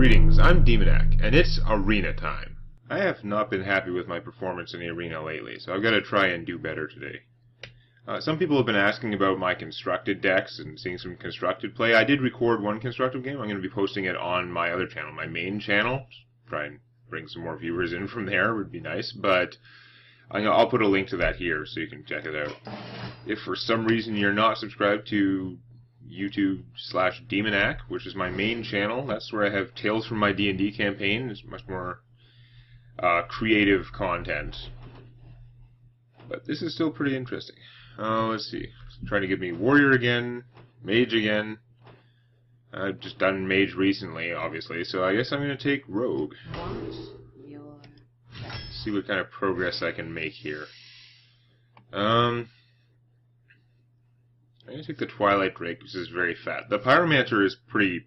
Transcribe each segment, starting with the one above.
Greetings, I'm Demonac, and it's arena time. I have not been happy with my performance in the arena lately, so I've got to try and do better today. Some people have been asking about my constructed decks and seeing some constructed play. I did record one constructed game. I'm going to be posting it on my other channel, my main channel. Try and bring some more viewers in from there, would be nice, but I'll put a link to that here so you can check it out. If for some reason you're not subscribed to YouTube/Demonac, which is my main channel, that's where I have Tales from my D&D campaign. It's much more creative content. But this is still pretty interesting. Let's see. Trying to give me Warrior again, Mage again. I've just done Mage recently, obviously, so I guess I'm going to take Rogue. See what kind of progress I can make here. I'm going to take the Twilight Drake, which is very fat. The Pyromancer is pretty,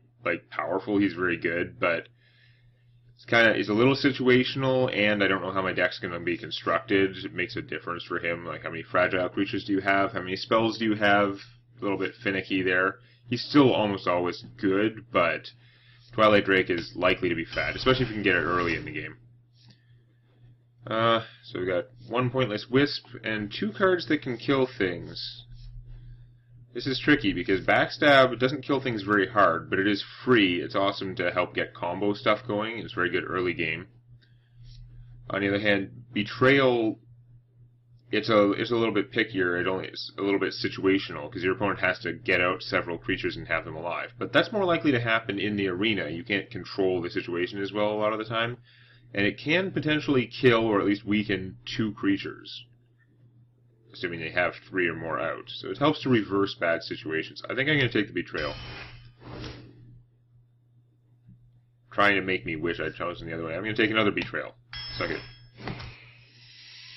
powerful. He's very good, but it's a little situational, and I don't know how my deck's going to be constructed. It makes a difference for him. Like, how many fragile creatures do you have? How many spells do you have? A little bit finicky there. He's still almost always good, but Twilight Drake is likely to be fat, especially if you can get it early in the game. So we got one Pointless Wisp, and 2 cards that can kill things. This is tricky, because Backstab doesn't kill things very hard, but it is free. It's awesome to help get combo stuff going. It's very good early game. On the other hand, Betrayal, it's a little bit pickier. It's a little bit situational, because your opponent has to get out several creatures and have them alive. But that's more likely to happen in the arena. You can't control the situation as well a lot of the time. And it can potentially kill, or at least weaken, 2 creatures, assuming they have 3 or more out. So it helps to reverse bad situations. I think I'm going to take the Betrayal. Trying to make me wish I'd chosen the other way. I'm going to take another Betrayal. Suck it.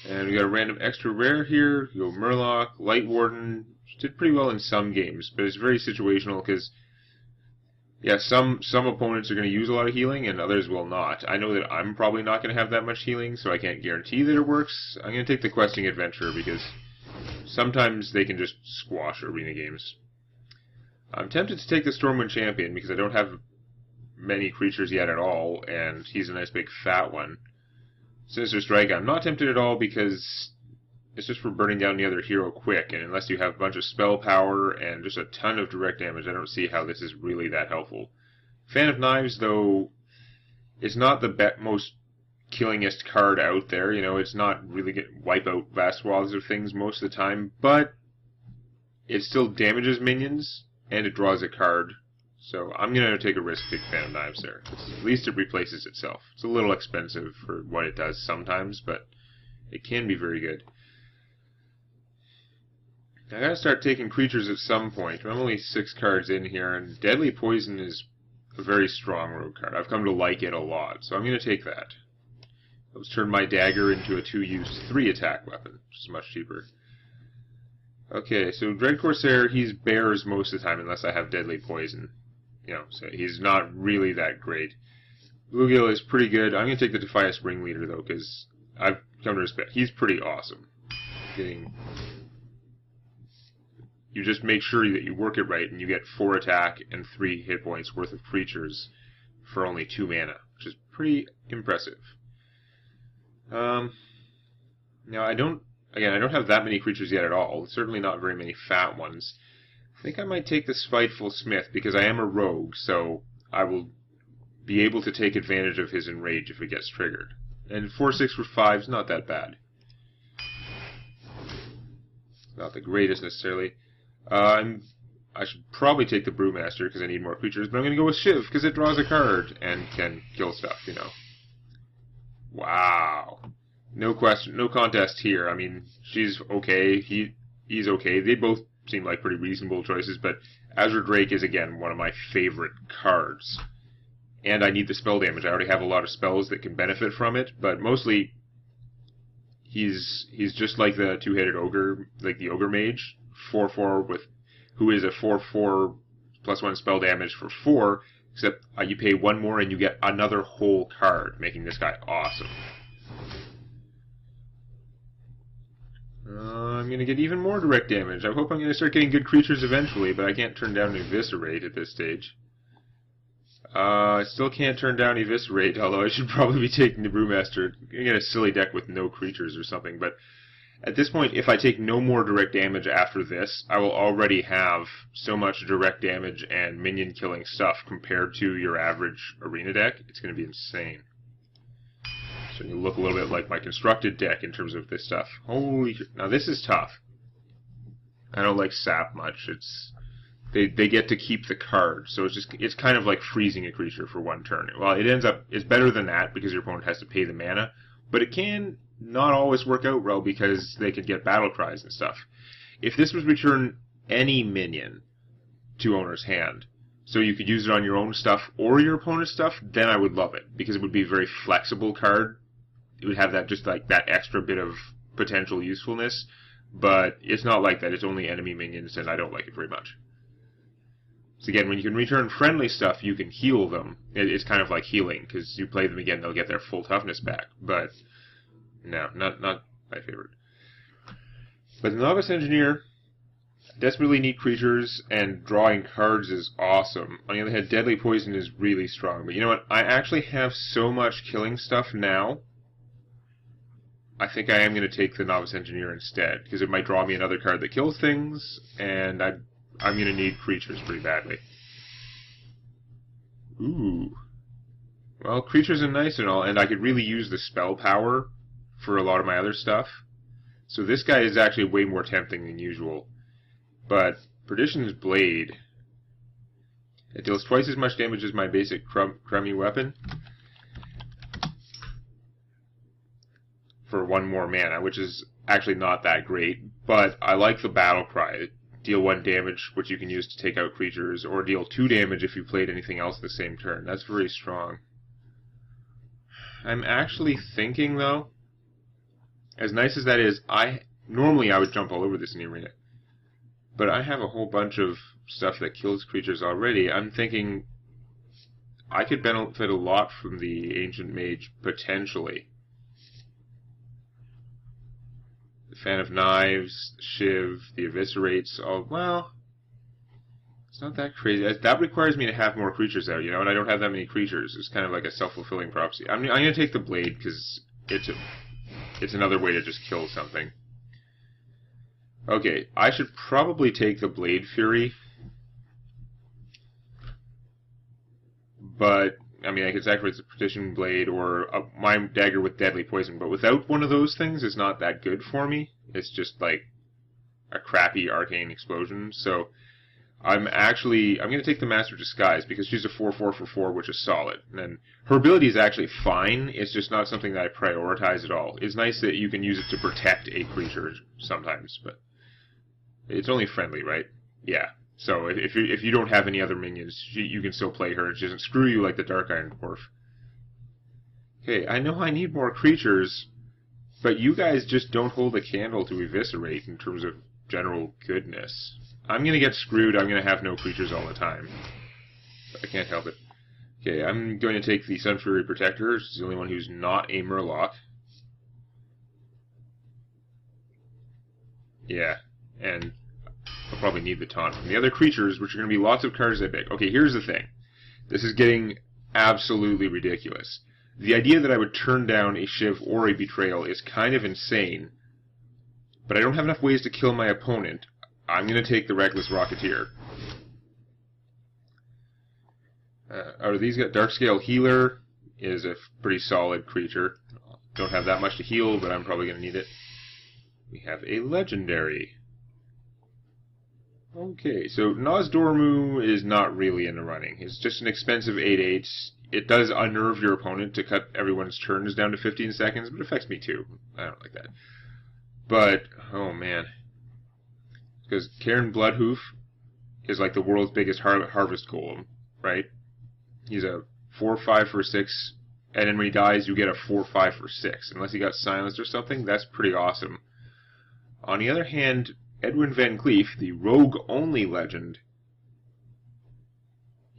And we got a random extra rare here. You go Murloc, Light Warden. Did pretty well in some games, but it's very situational because, yeah, some opponents are going to use a lot of healing and others will not. I know that I'm probably not going to have that much healing, so I can't guarantee that it works. I'm going to take the Questing Adventurer because sometimes they can just squash arena games. I'm tempted to take the Stormwind Champion because I don't have many creatures yet at all, and he's a nice big fat one. Sinister Strike, I'm not tempted at all because it's just for burning down the other hero quick, and unless you have a bunch of spell power and just a ton of direct damage, I don't see how this is really that helpful. Fan of Knives, though, is not the most killingest card out there. You know, it's not really going to wipe out vast swaths of things most of the time, but it still damages minions, and it draws a card. So I'm going to take a risk pick Fan of Knives there. At least it replaces itself. It's a little expensive for what it does sometimes, but it can be very good. I gotta start taking creatures at some point. I'm only 6 cards in here, and Deadly Poison is a very strong rogue card. I've come to like it a lot, so I'm gonna take that. Let's turn my dagger into a 2-use 3-attack weapon, which is much cheaper. Okay, so Dread Corsair, he's bears most of the time unless I have Deadly Poison. You know, so he's not really that great. Bluegill is pretty good. I'm gonna take the Defias Ringleader though, because I've come to respect. He's pretty awesome. You just make sure that you work it right, and you get 4 attack and 3 hit points worth of creatures for only 2 mana, which is pretty impressive. Now, I don't have that many creatures yet at all. Certainly not very many fat ones. I think I might take the Spiteful Smith, because I am a rogue, so I will be able to take advantage of his Enrage if it gets triggered. And 4/6 for 5 is not that bad. Not the greatest, necessarily. I should probably take the Brewmaster because I need more creatures, but I'm going to go with Shiv because it draws a card and can kill stuff, you know. Wow. No question, no contest here. I mean, she's okay, he's okay. They both seem like pretty reasonable choices, but Azure Drake is, again, one of my favorite cards. And I need the spell damage. I already have a lot of spells that can benefit from it, but mostly he's just like the 2-headed ogre, like the Ogre Mage. 4/4 who is a 4/4 +1 spell damage for 4, except you pay 1 more and you get another whole card, making this guy awesome. I'm going to get even more direct damage. I hope I'm going to start getting good creatures eventually, but I can't turn down an Eviscerate at this stage. I still can't turn down Eviscerate, although I should probably be taking the Brewmaster. I'm going to get a silly deck with no creatures or something, but at this point, if I take no more direct damage after this, I will already have so much direct damage and minion killing stuff compared to your average arena deck. It's going to be insane. So you look a little bit like my constructed deck in terms of this stuff. Holy shit. Now this is tough. I don't like sap much. They get to keep the card, so it's kind of like freezing a creature for one turn. Well, it's better than that because your opponent has to pay the mana, but it can not always work out well because they could get battle cries and stuff. If this was return any minion to owner's hand, so you could use it on your own stuff or your opponent's stuff, then I would love it because it would be a very flexible card. It would have that just like that extra bit of potential usefulness, but it's not like that. It's only enemy minions, and I don't like it very much. So again, when you can return friendly stuff, you can heal them. It's kind of like healing, because you play them again, they'll get their full toughness back. But no, not my favorite. But the Novice Engineer, desperately need creatures, and drawing cards is awesome. On the other hand, Deadly Poison is really strong. But you know what? I actually have so much killing stuff now, I think I am going to take the Novice Engineer instead, because it might draw me another card that kills things, and I'm going to need creatures pretty badly. Ooh. Well, creatures are nice and all, and I could really use the spell power for a lot of my other stuff. So this guy is actually way more tempting than usual. But Perdition's Blade, it deals twice as much damage as my basic crummy weapon for one more mana, which is actually not that great, but I like the battle cry. Deal 1 damage, which you can use to take out creatures, or deal 2 damage if you played anything else the same turn. That's very strong. I'm actually thinking, though, as nice as that is, normally I would jump all over this in the arena, but I have a whole bunch of stuff that kills creatures already. I'm thinking I could benefit a lot from the Ancient Mage, potentially. Fan of Knives, Shiv, the Eviscerates, well, it's not that crazy. That requires me to have more creatures out, and I don't have that many creatures. It's kind of like a self-fulfilling prophecy. I'm going to take the Blade because it's another way to just kill something. Okay, I should probably take the Blade Fury, but I mean, I could sacrifice the Perdition Blade or my dagger with Deadly Poison, but without one of those things, it's not that good for me. It's just like a crappy Arcane Explosion. So I'm going to take the Master of Disguise because she's a 4/4 for 4, which is solid. And her ability is actually fine. It's just not something that I prioritize at all. It's nice that you can use it to protect a creature sometimes, but it's only friendly, right? Yeah. So if you don't have any other minions, you can still play her. She doesn't screw you like the Dark Iron Dwarf. Okay, I know I need more creatures, but you guys just don't hold a candle to Eviscerate in terms of general goodness. I'm going to get screwed. I'm going to have no creatures all the time. I can't help it. Okay, I'm going to take the Sunfury Protector. She's the only one who's not a Murloc. Yeah, and I'll probably need the taunt from the other creatures, which are going to be lots of cards I pick. Okay, here's the thing. This is getting absolutely ridiculous. The idea that I would turn down a Shiv or a Betrayal is kind of insane, but I don't have enough ways to kill my opponent. I'm going to take the Reckless Rocketeer. Out of these, Darkscale Healer is a pretty solid creature. Don't have that much to heal, but I'm probably going to need it. We have a Legendary. Okay, so Nozdormu is not really in the running. It's just an expensive 8/8. It does unnerve your opponent to cut everyone's turns down to 15 seconds, but it affects me too. I don't like that. But, oh man. Because Cairn Bloodhoof is like the world's biggest harvest golem, right? He's a 4/5 for 6, and then when he dies, you get a 4/5 for 6. Unless he got silenced or something, that's pretty awesome. On the other hand, Edwin Van Cleef, the rogue-only legend,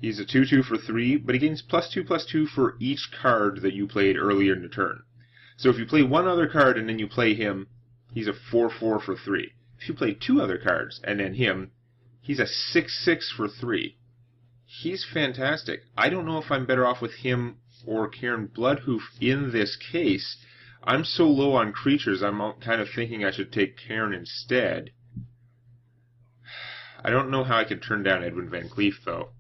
he's a 2/2 for 3, but he gains +2/+2 for each card that you played earlier in the turn. So if you play one other card and then you play him, he's a 4/4 for 3. If you play 2 other cards and then him, he's a 6/6 for 3. he's fantastic. I don't know if I'm better off with him or Cairn Bloodhoof in this case. I'm so low on creatures, I'm kind of thinking I should take Cairn instead. I don't know how I could turn down Edwin Van Cleef, though.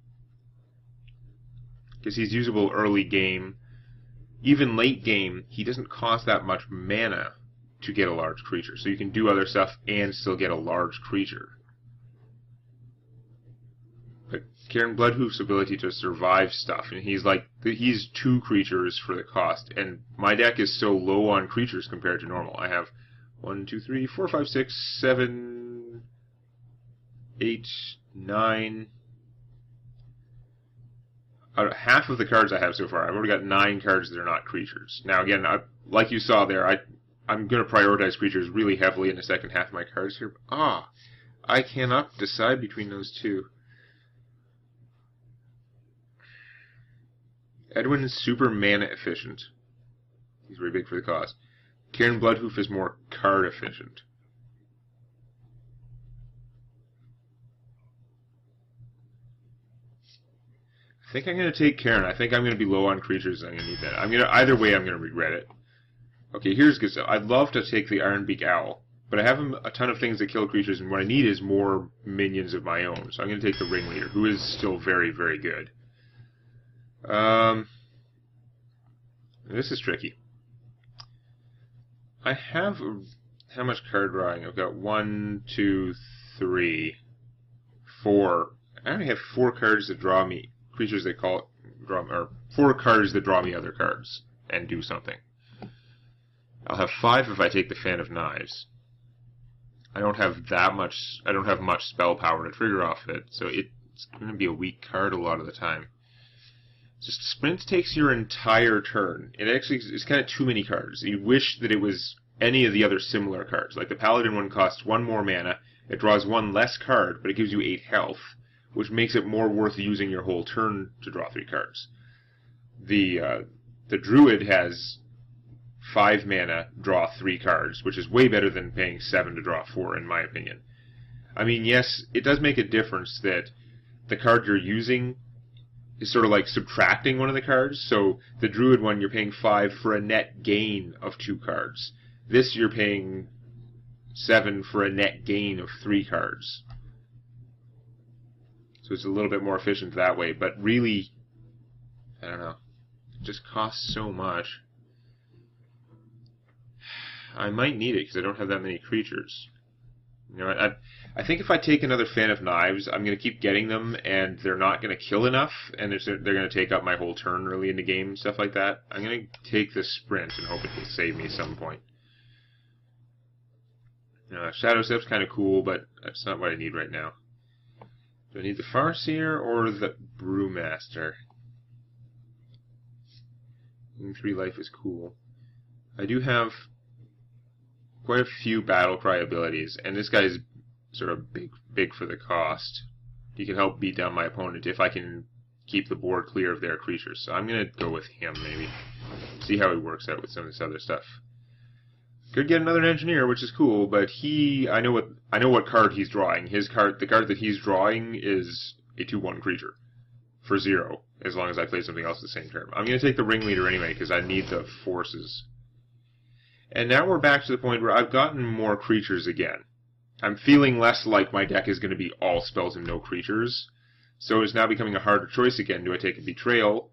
Because he's usable early game. Even late game, he doesn't cost that much mana to get a large creature. So you can do other stuff and still get a large creature. But Cairn Bloodhoof's ability to survive stuff, and he's 2 creatures for the cost. And my deck is so low on creatures compared to normal. I have 1, 2, 3, 4, 5, 6, 7, 8, 9... half of the cards I have so far, I've already got 9 cards that are not creatures. Now again, like you saw there, I'm going to prioritize creatures really heavily in the second half of my cards here. I cannot decide between those two. Edwin's super mana efficient. He's very big for the cost. Cairn Bloodhoof is more card efficient. I think I'm going to take Cairn. I think I'm going to be low on creatures. I'm going to need that. Either way, I'm going to regret it. Okay, here's good stuff. I'd love to take the Ironbeak Owl, but I have a ton of things that kill creatures, and what I need is more minions of my own. So I'm going to take the Ringleader, who is still very, very good. This is tricky. I have how much card drawing? I've got 1, 2, 3, 4. I only have 4 cards that draw me. Creatures that or 4 cards that draw me other cards and do something. I'll have 5 if I take the Fan of Knives. I don't have much spell power to trigger off it, so it's going to be a weak card a lot of the time. Just Sprint takes your entire turn. It actually is kind of too many cards. You wish that it was any of the other similar cards. Like the Paladin one costs 1 more mana, it draws 1 less card, but it gives you 8 health, which makes it more worth using your whole turn to draw 3 cards. The Druid has 5 mana, draw 3 cards, which is way better than paying 7 to draw 4, in my opinion. I mean, yes, it does make a difference that the card you're using is sort of like subtracting one of the cards. So the Druid one, you're paying 5 for a net gain of 2 cards. This, you're paying 7 for a net gain of 3 cards. So it's a little bit more efficient that way, but really, I don't know, it just costs so much. I might need it because I don't have that many creatures. You know, I think if I take another Fan of Knives, I'm going to keep getting them, and they're not going to kill enough, and they're going to take up my whole turn early in the game, stuff like that. I'm going to take the Sprint and hope it will save me at some point. Shadow Step's kind of cool, but that's not what I need right now. Do I need the Farseer or the Brewmaster? 3 life is cool. I do have quite a few Battlecry abilities, and this guy's sort of big for the cost. He can help beat down my opponent if I can keep the board clear of their creatures. So I'm going to go with him, maybe. See how he works out with some of this other stuff. Could get another Engineer, which is cool, but I know what card he's drawing. The card that he's drawing is a 2/1 creature for 0, as long as I play something else at the same turn. I'm going to take the Ringleader anyway, because I need the forces. And now we're back to the point where I've gotten more creatures again. I'm feeling less like my deck is going to be all spells and no creatures. So it's now becoming a harder choice again. Do I take a Betrayal,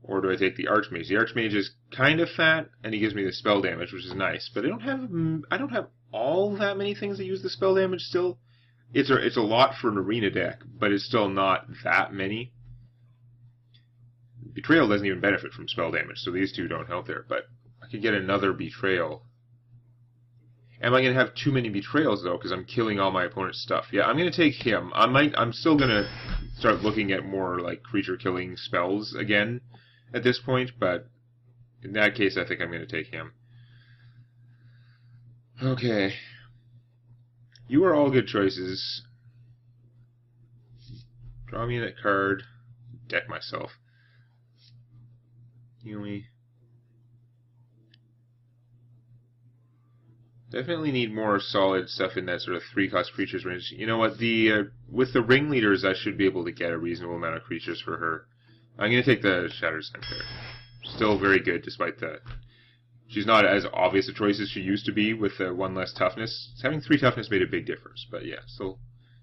or do I take the Archmage? The Archmage is kind of fat, and he gives me the spell damage, which is nice. But I don't have all that many things that use the spell damage still. It's a lot for an arena deck, but it's still not that many. Betrayal doesn't even benefit from spell damage, so these two don't help there. But I could get another Betrayal. Am I going to have too many Betrayals, though, because I'm killing all my opponent's stuff? Yeah, I'm going to take him. I'm still going to start looking at more like creature-killing spells again at this point, but in that case, I think I'm going to take him. Okay. You are all good choices. Draw me that card. Deck myself. Yui. Definitely need more solid stuff in that sort of 3-cost creatures range. You know what? With the ringleaders, I should be able to get a reasonable amount of creatures for her. I'm going to take the Shattered Centaur. Still very good, despite the... She's not as obvious a choice as she used to be with 1 less toughness. Having 3 toughness made a big difference, but yeah, still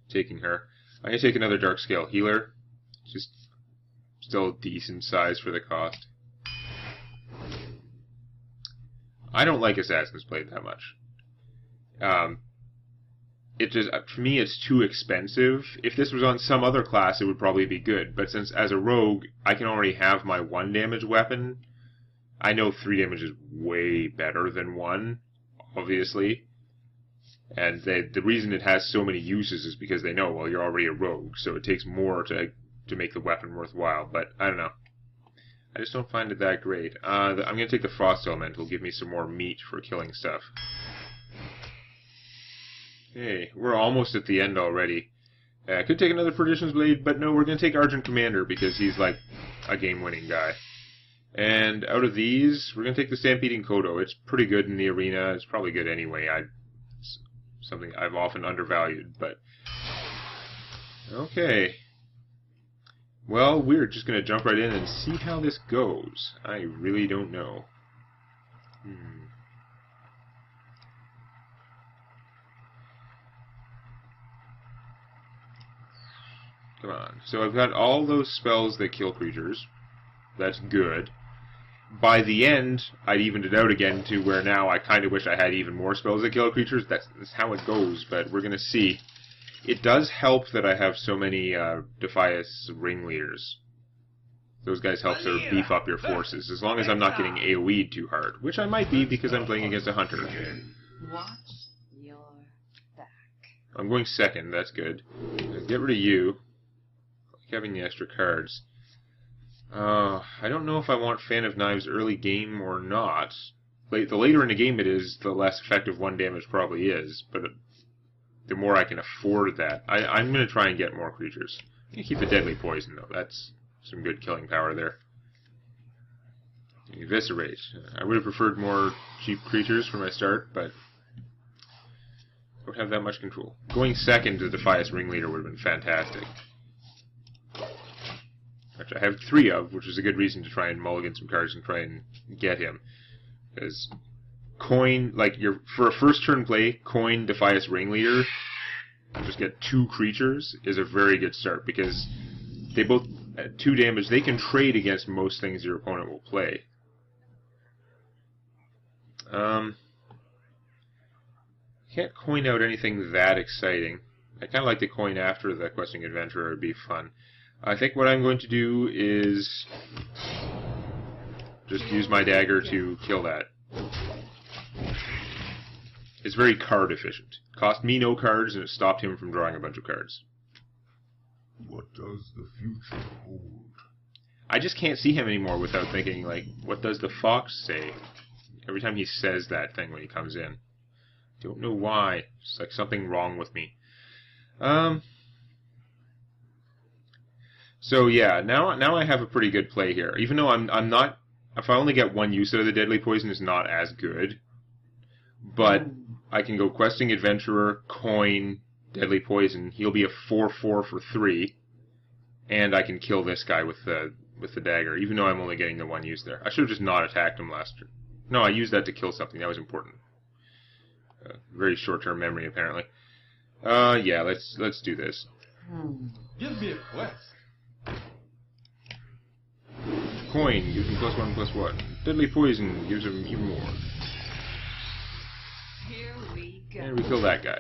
taking her. I'm going to take another Dark Scale Healer. Just still a decent size for the cost. I don't like Assassin's Blade that much. It just, for me, it's too expensive. If this was on some other class, it would probably be good. But since as a rogue, I can already have my 1 damage weapon, I know 3 damage is way better than 1, obviously. And the reason it has so many uses is because they know, well, you're already a rogue, so it takes more to make the weapon worthwhile. But I don't know. I just don't find it that great. I'm going to take the Frost Elemental, give me some more meat for killing stuff. Okay, we're almost at the end already. I could take another Perdition's Blade, but no, we're going to take Argent Commander because he's like a game-winning guy. And out of these, we're going to take the Stampeding Kodo. It's pretty good in the arena. It's probably good anyway. It's something I've often undervalued, but... Okay. Well, we're just going to jump right in and see how this goes. I really don't know. Come on. So I've got all those spells that kill creatures. That's good. By the end, I'd evened it out again to where now I kind of wish I had even more spells that kill creatures. That's how it goes, but we're going to see. It does help that I have so many Defias ringleaders. Those guys help sort of beef up your forces, as long as I'm not getting AoE'd too hard, which I might be because I'm playing against a hunter. Watch your back. I'm going second, that's good. Get rid of you. Having the extra cards. I don't know if I want Fan of Knives early game or not. The later in the game it is, the less effective 1 damage probably is, but the more I can afford that. I'm going to try and get more creatures. I'm going to keep the Deadly Poison, though. That's some good killing power there. Eviscerate. I would have preferred more cheap creatures for my start, but I don't have that much control. Going second to Defias Ringleader would have been fantastic. Which I have 3 of, which is a good reason to try and mulligan some cards and try and get him. Because coin, like, for a first turn play, coin Defias Ringleader, just get 2 creatures, is a very good start, because they both, at 2 damage, they can trade against most things your opponent will play. Can't coin out anything that exciting. I kind of like to coin after the Questing Adventurer, it'd be fun. I think what I'm going to do is just use my dagger to kill that. It's very card efficient. Cost me no cards, and it stopped him from drawing a bunch of cards. What does the future hold? I just can't see him anymore without thinking, like, what does the fox say? Every time he says that thing when he comes in. Don't know why. It's like something wrong with me. So yeah, now I have a pretty good play here. Even though I'm not, if I only get 1 use out of the Deadly Poison, it's not as good. But I can go Questing Adventurer, coin, Deadly Poison. He'll be a 4/4 for 3, and I can kill this guy with the dagger. Even though I'm only getting the 1 use there, I should have just not attacked him last turn. No, I used that to kill something. That was important. Very short-term memory, apparently. Yeah, let's do this. Give me a quest. Coin gives him +1/+1. Deadly Poison gives him even more. Here we go. And we kill that guy.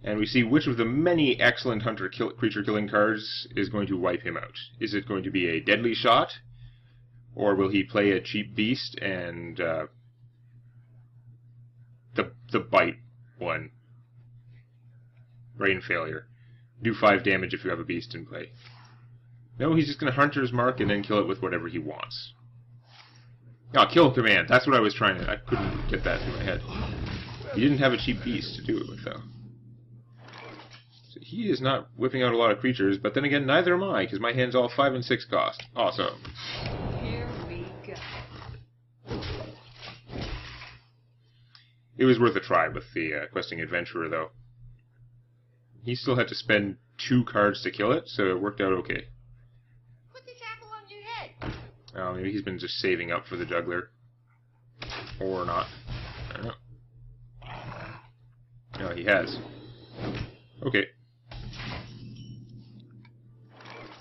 And we see which of the many excellent hunter creature killing cards is going to wipe him out. Is it going to be a Deadly Shot? Or will he play a cheap beast and the bite one? Brain Failure. Do 5 damage if you have a beast in play. No, he's just going to Hunter's Mark and then kill it with whatever he wants. Ah, Kill Command. That's what I was trying to... I couldn't get that through my head. He didn't have a cheap beast to do it with, though. So he is not whipping out a lot of creatures, but then again, neither am I, because my hand's all 5 and 6 cost. Awesome. Here we go. It was worth a try with the questing adventurer, though. He still had to spend 2 cards to kill it, so it worked out okay. Put this apple on your head. Oh, maybe he's been just saving up for the juggler. Or not. I don't know. No, he has. Okay.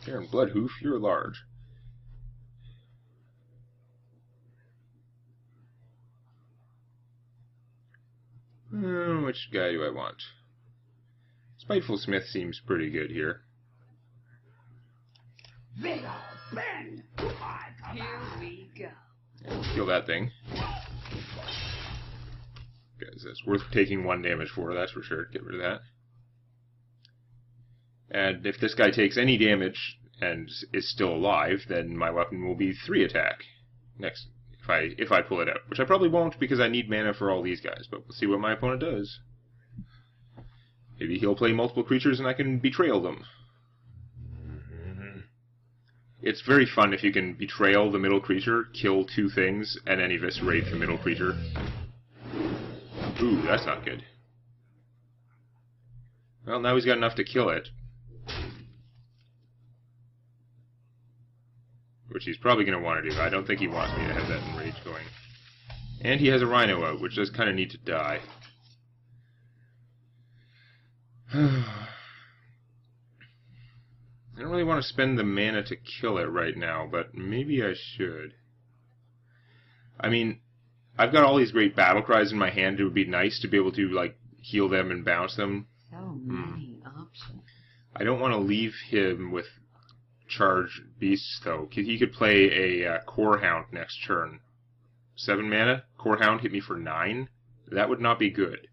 Aaron Bloodhoof, you're large. Which guy do I want? Spiteful Smith seems pretty good here. Here we go. And kill that thing. Guys, that's worth taking 1 damage for, that's for sure. Get rid of that. And if this guy takes any damage and is still alive, then my weapon will be 3 attack next. If I pull it out, which I probably won't because I need mana for all these guys, but we'll see what my opponent does. Maybe he'll play multiple creatures and I can betrayal them. It's very fun if you can betrayal the middle creature, kill 2 things, and then eviscerate the middle creature. Ooh, that's not good. Well, now he's got enough to kill it. Which he's probably going to want to do. I don't think he wants me to have that enrage going. And he has a rhino out, which does kind of need to die. I don't really want to spend the mana to kill it right now, but maybe I should. I mean, I've got all these great battle cries in my hand. It would be nice to be able to, like, heal them and bounce them. So many options. I don't want to leave him with charged beasts, though. He could play a Core Hound next turn. 7 mana, Core Hound hit me for 9. That would not be good.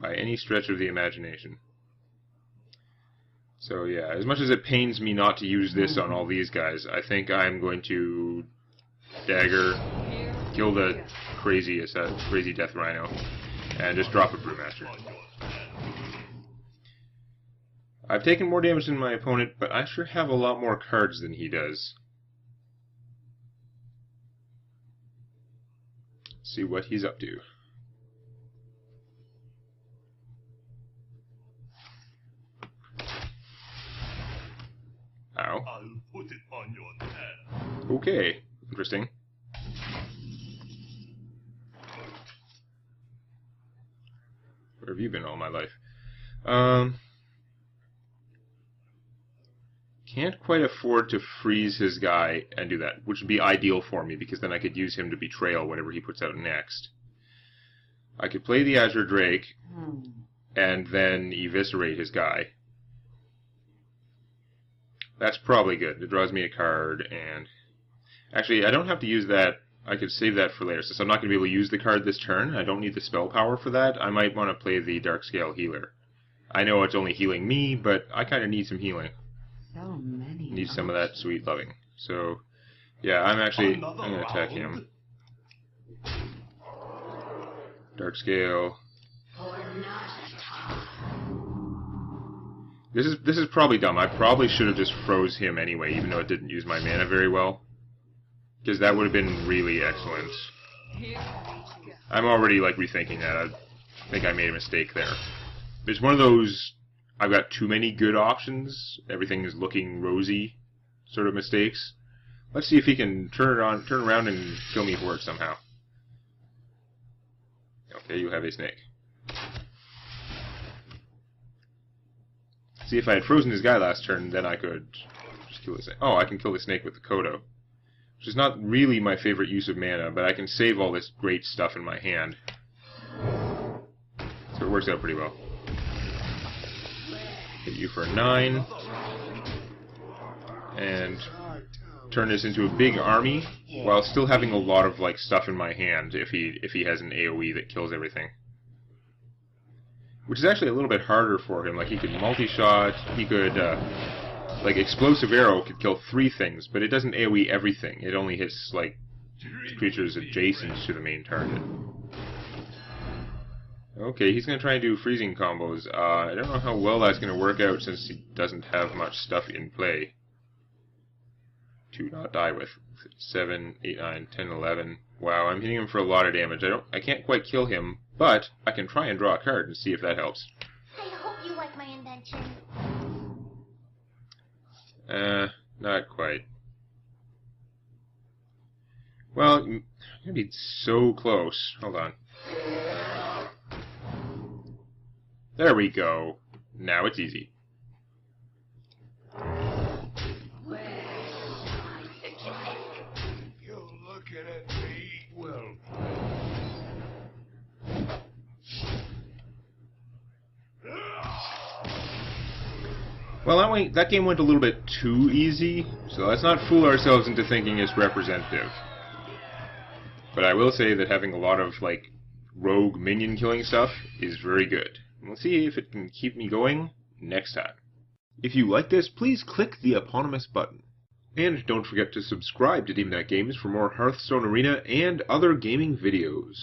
By any stretch of the imagination. So yeah, as much as it pains me not to use this on all these guys, I think I'm going to dagger, kill the crazy Death Rhino, and just drop a Brewmaster. I've taken more damage than my opponent, but I sure have a lot more cards than he does. Let's see what he's up to. Ow. I'll put it on your head. Okay, interesting. Where have you been all my life? Can't quite afford to freeze his guy and do that, which would be ideal for me, because then I could use him to betrayal whatever he puts out next. I could play the Azure Drake, and then eviscerate his guy. That's probably good. It draws me a card, and... Actually, I don't have to use that. I could save that for later, since I'm not going to be able to use the card this turn. I don't need the spell power for that. I might want to play the Darkscale Healer. I know it's only healing me, but I kind of need some healing. So many. Need some of that sweet loving. So, yeah, I'm going to attack him. Darkscale. This is probably dumb. I probably should have just froze him anyway, even though it didn't use my mana very well. Because that would have been really excellent. I'm already, like, rethinking that. I think I made a mistake there. It's one of those, I've got too many good options, everything is looking rosy sort of mistakes. Let's see if he can turn around and kill me for it somehow. Okay, you have a snake. See, if I had frozen his guy last turn, then I could just kill the snake. Oh, I can kill the snake with the Kodo. Which is not really my favorite use of mana, but I can save all this great stuff in my hand. So it works out pretty well. Hit you for a 9. And turn this into a big army, while still having a lot of like stuff in my hand if he has an AoE that kills everything. Which is actually a little bit harder for him. Like, he could multi-shot, he could, like, Explosive Arrow could kill 3 things, but it doesn't AoE everything. It only hits, like, creatures adjacent to the main target. Okay, he's going to try and do freezing combos. I don't know how well that's going to work out since he doesn't have much stuff in play. to not die with. 7, 8, 9, 10, 11. Wow, I'm hitting him for a lot of damage. I can't quite kill him, but I can try and draw a card and see if that helps. I hope you like my invention. Not quite. Well, I'm gonna be so close. Hold on. There we go. Now it's easy. You're looking at me. Well, Well, that game went a little bit too easy, so let's not fool ourselves into thinking it's representative. But I will say that having a lot of, like, rogue minion killing stuff is very good. We'll see if it can keep me going next time. If you like this, please click the eponymous button. And don't forget to subscribe to Demonac Games for more Hearthstone Arena and other gaming videos.